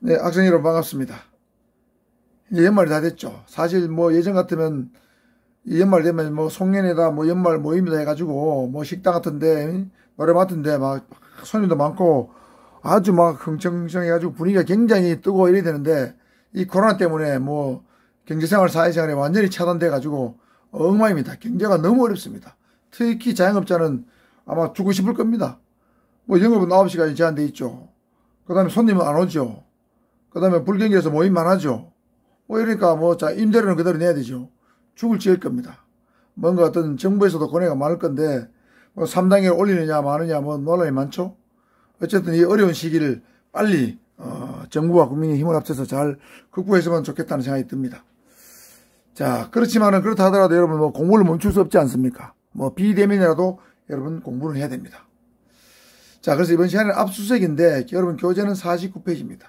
네, 학생 여러분 반갑습니다. 이제 연말이 다 됐죠. 사실 뭐 예전 같으면 이 연말 되면 뭐 송년회다 뭐 연말 모임이다 해가지고 뭐 식당 같은데 노래 맡은데 막 손님도 많고 아주 막 흥청흥청해가지고 분위기가 굉장히 뜨고 이래야 되는데 이 코로나 때문에 뭐 경제생활 사회생활이 완전히 차단돼가지고 엉망입니다. 경제가 너무 어렵습니다. 특히 자영업자는 아마 죽고 싶을 겁니다. 뭐 영업은 9시까지 제한돼 있죠. 그 다음에 손님은 안 오죠. 그 다음에 불경기에서 모임만 하죠. 뭐 이러니까 뭐 자 임대료는 그대로 내야 되죠. 죽을 지을 겁니다. 뭔가 어떤 정부에서도 고뇌가 많을 건데 뭐 3단계를 올리느냐 마느냐 뭐 논란이 많죠. 어쨌든 이 어려운 시기를 빨리 정부와 국민이 힘을 합쳐서 잘 극복했으면 좋겠다는 생각이 듭니다. 자, 그렇지만은 그렇다 하더라도 여러분 뭐 공부를 멈출 수 없지 않습니까? 뭐 비대면이라도 여러분 공부를 해야 됩니다. 자, 그래서 이번 시간에는 압수수색인데 여러분 교재는 49페이지입니다.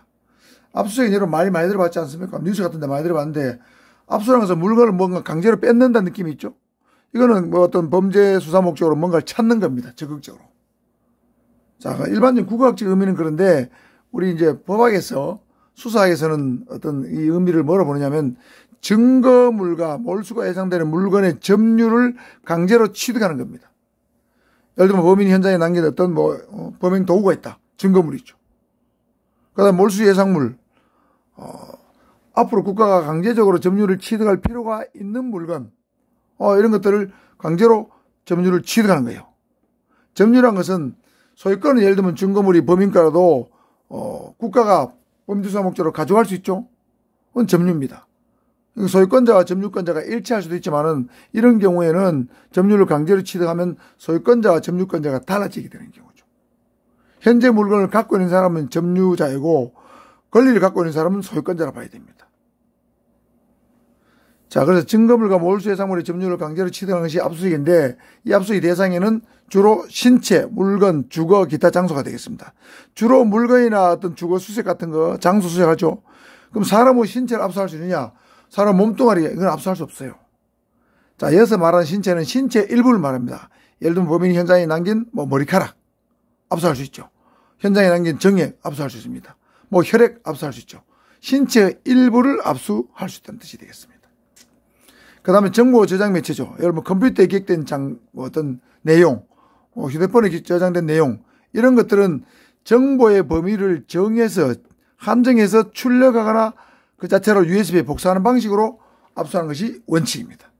압수수색은 여러분 많이 들어봤지 않습니까? 뉴스 같은 데 많이 들어봤는데 압수라는 것은 물건을 뭔가 강제로 뺏는다는 느낌이 있죠. 이거는 뭐 어떤 범죄 수사 목적으로 뭔가를 찾는 겁니다. 적극적으로. 자, 일반적인 국어학적 의미는 그런데 우리 이제 법학에서 수사학에서는 어떤 이 의미를 뭐로 보느냐면 증거물과 몰수가 예상되는 물건의 점유를 강제로 취득하는 겁니다. 예를 들면 범인이 현장에 남긴 어떤 뭐 범행 도구가 있다. 증거물이죠. 그 다음 몰수 예상물. 앞으로 국가가 강제적으로 점유를 취득할 필요가 있는 물건. 이런 것들을 강제로 점유를 취득하는 거예요. 점유란 것은 소유권은 예를 들면 증거물이 범인가라도 국가가 범죄수사 목적으로 가져갈 수 있죠. 그건 점유입니다. 소유권자와 점유권자가 일치할 수도 있지만은 이런 경우에는 점유를 강제로 취득하면 소유권자와 점유권자가 달라지게 되는 경우죠. 현재 물건을 갖고 있는 사람은 점유자이고 권리를 갖고 있는 사람은 소유권자라 봐야 됩니다. 자, 그래서 증거물과 몰수 예상물의 점유를 강제로 취득하는 것이 압수수색인데 이 압수수색 대상에는 주로 신체, 물건, 주거, 기타 장소가 되겠습니다. 주로 물건이나 어떤 주거 수색 같은 거, 장소 수색하죠. 그럼 사람의 신체를 압수할 수 있느냐? 사람 몸뚱아리, 이건 압수할 수 없어요. 자, 여기서 말하는 신체는 신체 일부를 말합니다. 예를 들면 범인이 현장에 남긴 뭐 머리카락, 압수할 수 있죠. 현장에 남긴 정액, 압수할 수 있습니다. 뭐 혈액, 압수할 수 있죠. 신체 일부를 압수할 수 있다는 뜻이 되겠습니다. 그 다음에 정보 저장 매체죠. 여러분 컴퓨터에 기록된 어떤 내용, 휴대폰에 저장된 내용, 이런 것들은 정보의 범위를 정해서 한정해서 출력하거나 그 자체로 USB에 복사하는 방식으로 압수하는 것이 원칙입니다.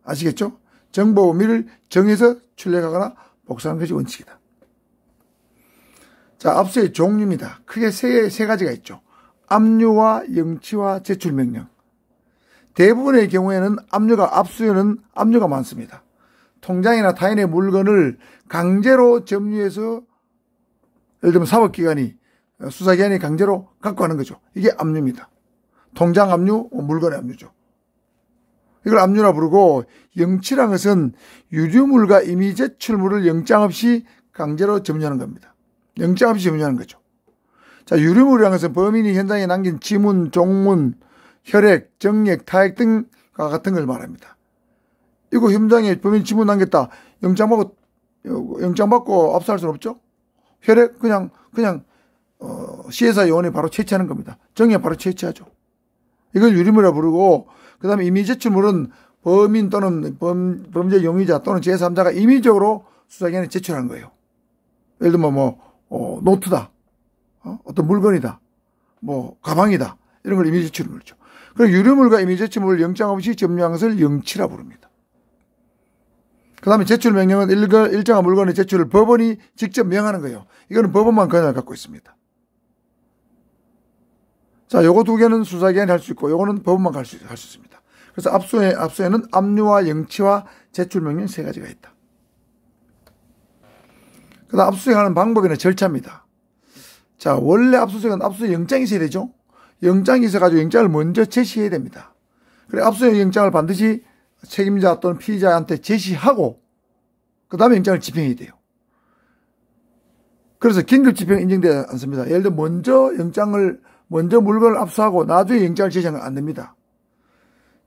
아시겠죠? 정보 범위를 정해서 출력하거나 복사하는 것이 원칙이다. 자, 압수의 종류입니다. 크게 세 가지가 있죠. 압류와 영치와 제출명령. 대부분의 경우에는 압수에는 압류가 많습니다. 통장이나 타인의 물건을 강제로 점유해서 예를 들면 사법기관이 수사기관이 강제로 갖고 가는 거죠. 이게 압류입니다. 통장 압류, 물건의 압류죠. 이걸 압류라 부르고 영치란 것은 유류물과 임의 제출물을 영장 없이 강제로 점유하는 겁니다. 영장 없이 점유하는 거죠. 자, 유류물이라는 것은 범인이 현장에 남긴 지문, 종문, 혈액, 정액, 타액 등과 같은 걸 말합니다. 이거 현장에 범인이 지문 남겼다. 영장 받고 압수할 수는 없죠. 혈액 그냥 CSI 요원이 바로 채취하는 겁니다. 정액 바로 채취하죠. 이걸 유류물이라 부르고 그 다음에 임의 제출물은 범인 또는 범죄 용의자 또는 제3자가 임의적으로 수사기관에 제출하는 거예요. 예를 들면 노트다. 어떤 물건이다. 가방이다. 이런 걸 임의 제출을 부르죠. 그리고 유류물과 임의 제출물을 영장 없이 점유한 것을 영치라 부릅니다. 그 다음에 제출 명령은 일정한 물건의 제출을 법원이 직접 명하는 거예요. 이거는 법원만 권한을 갖고 있습니다. 자, 요거 두 개는 수사기관이 할 수 있고, 요거는 법원만 할 수 있습니다. 그래서 압수에는 압류와 영치와 제출 명령 세 가지가 있다. 그 다음 압수수색하는 방법이나 절차입니다. 자, 원래 압수수색은 압수수색 영장이 있어야 되죠. 영장이 있어가지고 영장을 먼저 제시해야 됩니다. 그래, 압수수색 영장을 반드시 책임자 또는 피의자한테 제시하고, 그 다음에 영장을 집행해야 돼요. 그래서 긴급 집행 인정되지 않습니다. 예를 들어 먼저 물건을 압수하고 나중에 영장을 제시하면 안 됩니다.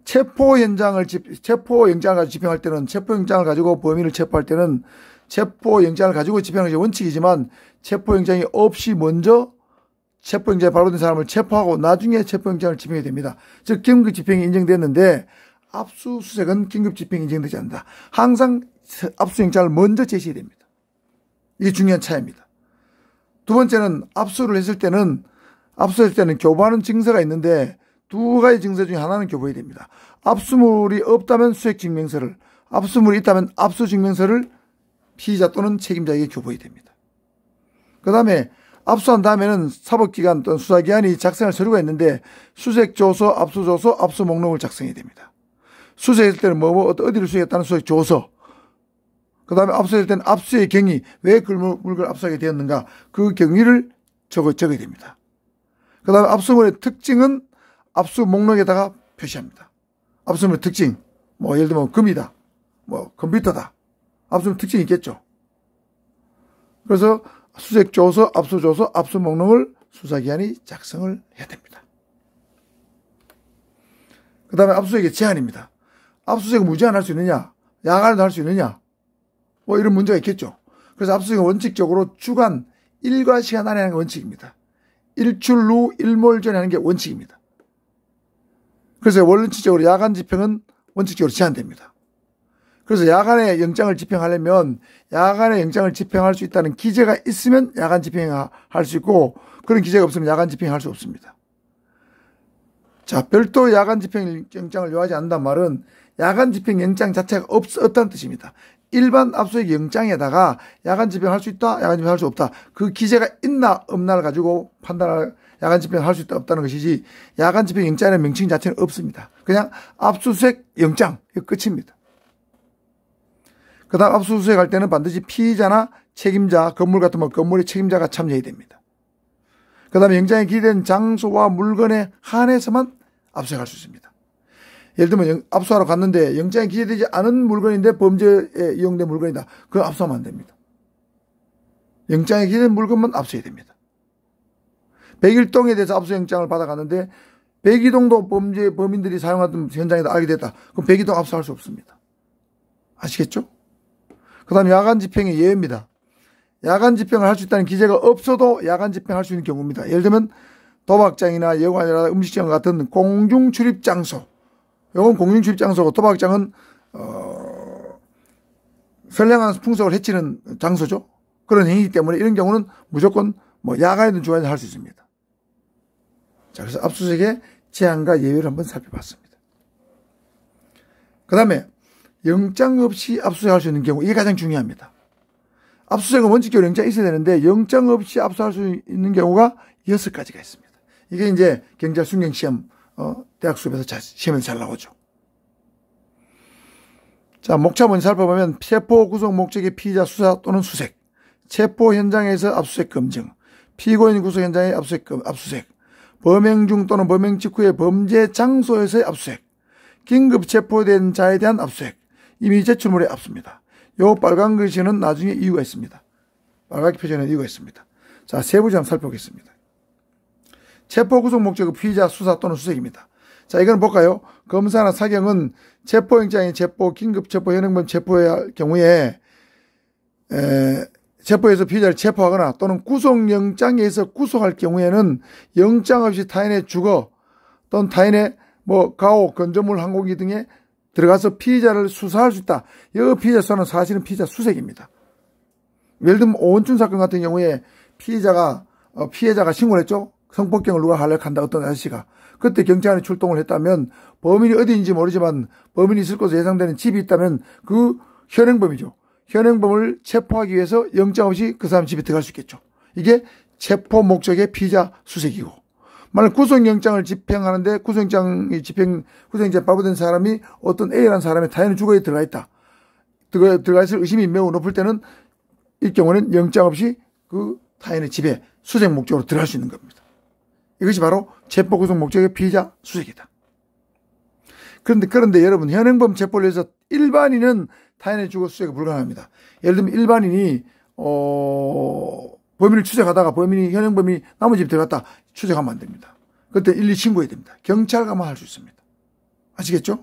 체포 영장을 가지고 집행할 때는 체포 영장을 가지고 범인을 체포할 때는 체포 영장을 가지고 집행하는 것이 원칙이지만 체포 영장이 없이 먼저 체포영장에 발부된 사람을 체포하고 나중에 체포영장을 집행해야 됩니다. 즉 긴급집행이 인정됐는데 압수수색은 긴급집행이 인정되지 않는다. 항상 압수영장을 먼저 제시해야 됩니다. 이게 중요한 차이입니다. 두 번째는 압수했을 때는 교부하는 증서가 있는데 두 가지 증서 중에 하나는 교부해야 됩니다. 압수물이 없다면 수색증명서를, 압수물이 있다면 압수증명서를 피의자 또는 책임자에게 교부해야 됩니다. 그 다음에 압수한 다음에는 사법기관 또는 수사기관이 작성할 서류가 있는데 수색조서, 압수조서, 압수목록을 작성해야 됩니다. 수색했을 때는 어디를 수색했다는 수색조서, 그 다음에 압수했을 때는 압수의 경위, 왜 그 물건을 압수하게 되었는가, 그 경위를 적어야 됩니다. 그 다음에 압수물의 특징은 압수 목록에다가 표시합니다. 압수물의 특징, 예를 들면 금이다, 컴퓨터다. 압수물 특징이 있겠죠. 그래서 수색조서, 압수조서, 압수 목록을 수사기관이 작성을 해야 됩니다. 그 다음에 압수수색의 제한입니다. 압수수색을 무제한 수 있느냐, 야간에도 할 수 있느냐, 이런 문제가 있겠죠. 그래서 압수수색은 원칙적으로 주간 일과 시간 안에 하는 게 원칙입니다. 일출 후 일몰 전에 하는 게 원칙입니다. 그래서 원칙적으로 야간 집행은 원칙적으로 제한됩니다. 그래서 야간에 영장을 집행하려면 야간에 영장을 집행할 수 있다는 기재가 있으면 야간 집행할 수 있고 그런 기재가 없으면 야간 집행할 수 없습니다. 자, 별도 야간 집행 영장을 요하지 않는다는 말은 야간 집행 영장 자체가 없다는 뜻입니다. 일반 압수수색 영장에다가 야간 집행할 수 있다, 야간 집행할 수 없다. 그 기재가 있나 없나를 가지고 판단할, 야간 집행할 수 있다 없다는 것이지 야간 집행 영장의 명칭 자체는 없습니다. 그냥 압수수색 영장, 이거 끝입니다. 그 다음 압수수색 할 때는 반드시 피의자나 책임자, 건물 같으면 건물의 책임자가 참여해야 됩니다. 그 다음에 영장에 기재된 장소와 물건에 한해서만 압수수색할 수 있습니다. 예를 들면 압수하러 갔는데 영장에 기재되지 않은 물건인데 범죄에 이용된 물건이다. 그거 압수하면 안 됩니다. 영장에 기재된 물건만 압수해야 됩니다. 백일동에 대해서 압수영장을 받아갔는데 백이동도 범인들이 사용하던 현장에다 알게 됐다. 그럼 백이동 압수할 수 없습니다. 아시겠죠? 그 다음에 야간 집행의 예외입니다. 야간 집행을 할 수 있다는 기재가 없어도 야간 집행할 수 있는 경우입니다. 예를 들면 도박장이나 여관이나 음식점 같은 공중출입장소, 이건 공중출입장소고 도박장은 선량한 풍속을 해치는 장소죠. 그런 행위이기 때문에 이런 경우는 무조건 야간이든 주간이든 할 수 있습니다. 자, 그래서 압수수색의 제한과 예외를 한번 살펴봤습니다. 그 다음에 영장 없이 압수수색할 수 있는 경우, 이게 가장 중요합니다. 압수수색은 원칙적으로 영장이 있어야 되는데 영장 없이 압수할 수 있는 경우가 6가지가 있습니다. 이게 이제 경찰 순경시험 대학 수업에서 시험에서 잘 나오죠. 자, 목차 먼저 살펴보면 체포 구속 목적의 피의자 수사 또는 수색, 체포 현장에서 압수수색 검증, 피고인 구속 현장의 압수수색, 범행 중 또는 범행 직후의 범죄 장소에서의 압수수색, 긴급 체포된 자에 대한 압수수색, 이미 제출물의 압수입니다. 요 빨간 글씨는 나중에 이유가 있습니다. 빨갛게 표시하는 이유가 있습니다. 자, 세부적으로 한번 살펴보겠습니다. 체포 구속 목적의 피의자 수사 또는 수색입니다. 자, 이건 볼까요? 검사나 사경은 체포영장의 체포, 긴급 체포, 현행범 체포해야 할 경우에 체포해서 피의자를 체포하거나 또는 구속영장에서 구속할 경우에는 영장 없이 타인의 주거 또는 타인의 가호, 건조물, 항공기 등에 들어가서 피의자를 수사할 수 있다. 이 피의자 수사는 사실은 피의자 수색입니다. 예를 들면 오원춘 사건 같은 경우에 피해자가 신고를 했죠. 성폭행을 누가 하려고 한다, 어떤 아저씨가. 그때 경찰이 출동을 했다면 범인이 어디인지 모르지만 범인이 있을 것으로 예상되는 집이 있다면 그 현행범이죠. 현행범을 체포하기 위해서 영장 없이 그 사람 집에 들어갈 수 있겠죠. 이게 체포 목적의 피의자 수색이고, 만약 구속영장을 집행하는데 구속영장에 발부된 사람이 어떤 A라는 사람의 타인의 주거에 들어가 있다. 들어가 있을 의심이 매우 높을 때는 이 경우는 영장 없이 그 타인의 집에 수색 목적으로 들어갈 수 있는 겁니다. 이것이 바로 체포 구속 목적의 피의자 수색이다. 그런데 여러분, 현행범 체포를 위해서 일반인은 타인의 주거 수색이 불가능합니다. 예를 들면 일반인이 범인을 추적하다가 현행범이 남의 집에 들어갔다, 추적하면 안 됩니다. 그때 112 신고해야 됩니다. 경찰 가만 할 수 있습니다. 아시겠죠?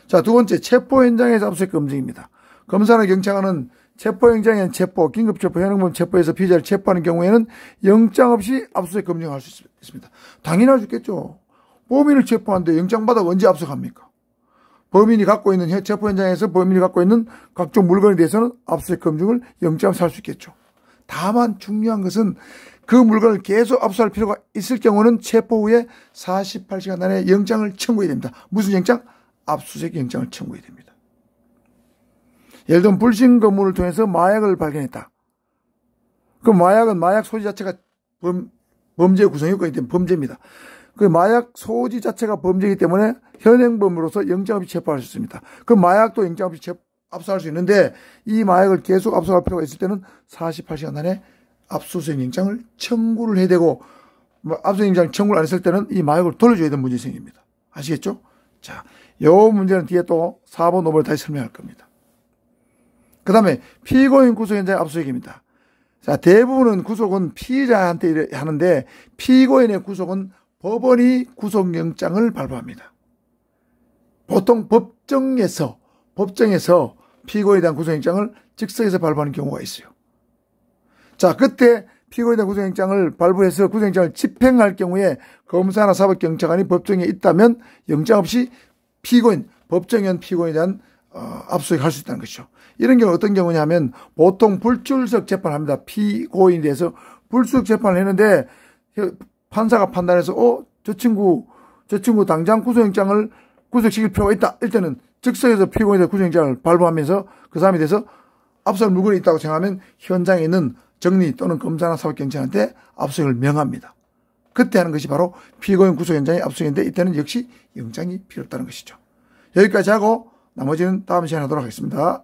자, 두 번째, 체포 현장에서 압수수색 검증입니다. 검사나 경찰관은 체포영장엔 체포, 긴급체포, 현행범 체포에서 피의자를 체포하는 경우에는 영장 없이 압수수색 검증할 수 있습니다. 당연할 수 있겠죠. 범인을 체포하는데 영장받아 언제 압수합니까? 범인이 갖고 있는 체포 현장에서 범인이 갖고 있는 각종 물건에 대해서는 압수수색 검증을 영장 없이 할 수 있겠죠. 다만 중요한 것은 그 물건을 계속 압수할 필요가 있을 경우는 체포 후에 48시간 안에 영장을 청구해야 됩니다. 무슨 영장? 압수수색 영장을 청구해야 됩니다. 예를 들면 불신 검문을 통해서 마약을 발견했다. 그 마약은 마약 소지 자체가 범죄의 구성 요건이기 때문에 범죄입니다. 그 마약 소지 자체가 범죄이기 때문에 현행범으로서 영장 없이 체포할 수 있습니다. 그 마약도 영장 없이 압수할 수 있는데 이 마약을 계속 압수할 필요가 있을 때는 48시간 안에 압수수색 영장을 청구를 해야 되고 압수수색 영장 청구를 안 했을 때는 이 마약을 돌려줘야 되는 문제가 생깁니다. 아시겠죠? 자, 요 문제는 뒤에 또 4번, 5번을 다시 설명할 겁니다. 그 다음에 피고인 구속 현장 압수수색입니다. 자, 대부분은 구속은 피의자한테 하는데 피고인의 구속은 법원이 구속영장을 발부합니다. 보통 법정에서 피고인에 대한 구속영장을 즉석에서 발부하는 경우가 있어요. 자, 그때 피고인에 대한 구속영장을 발부해서 구속영장을 집행할 경우에 검사나 사법경찰관이 법정에 있다면 영장 없이 법정현 피고인에 대한 압수수색할 수 있다는 것이죠. 이런 경우 어떤 경우냐 하면 보통 불출석 재판을 합니다. 피고인에 대해서 불출석 재판을 했는데 판사가 판단해서 저 친구 당장 구속영장을 구속시킬 필요가 있다. 이때는 즉석에서 피고인에 대한 구속영장을 발부하면서 그 사람에 대해서 압수할 물건이 있다고 생각하면 현장에 있는 정리 또는 검사나 사법경찰한테 압수수색을 명합니다. 그때 하는 것이 바로 피고인 구속영장의 압수수색인데 이때는 역시 영장이 필요 없다는 것이죠. 여기까지 하고 나머지는 다음 시간에 하도록 하겠습니다.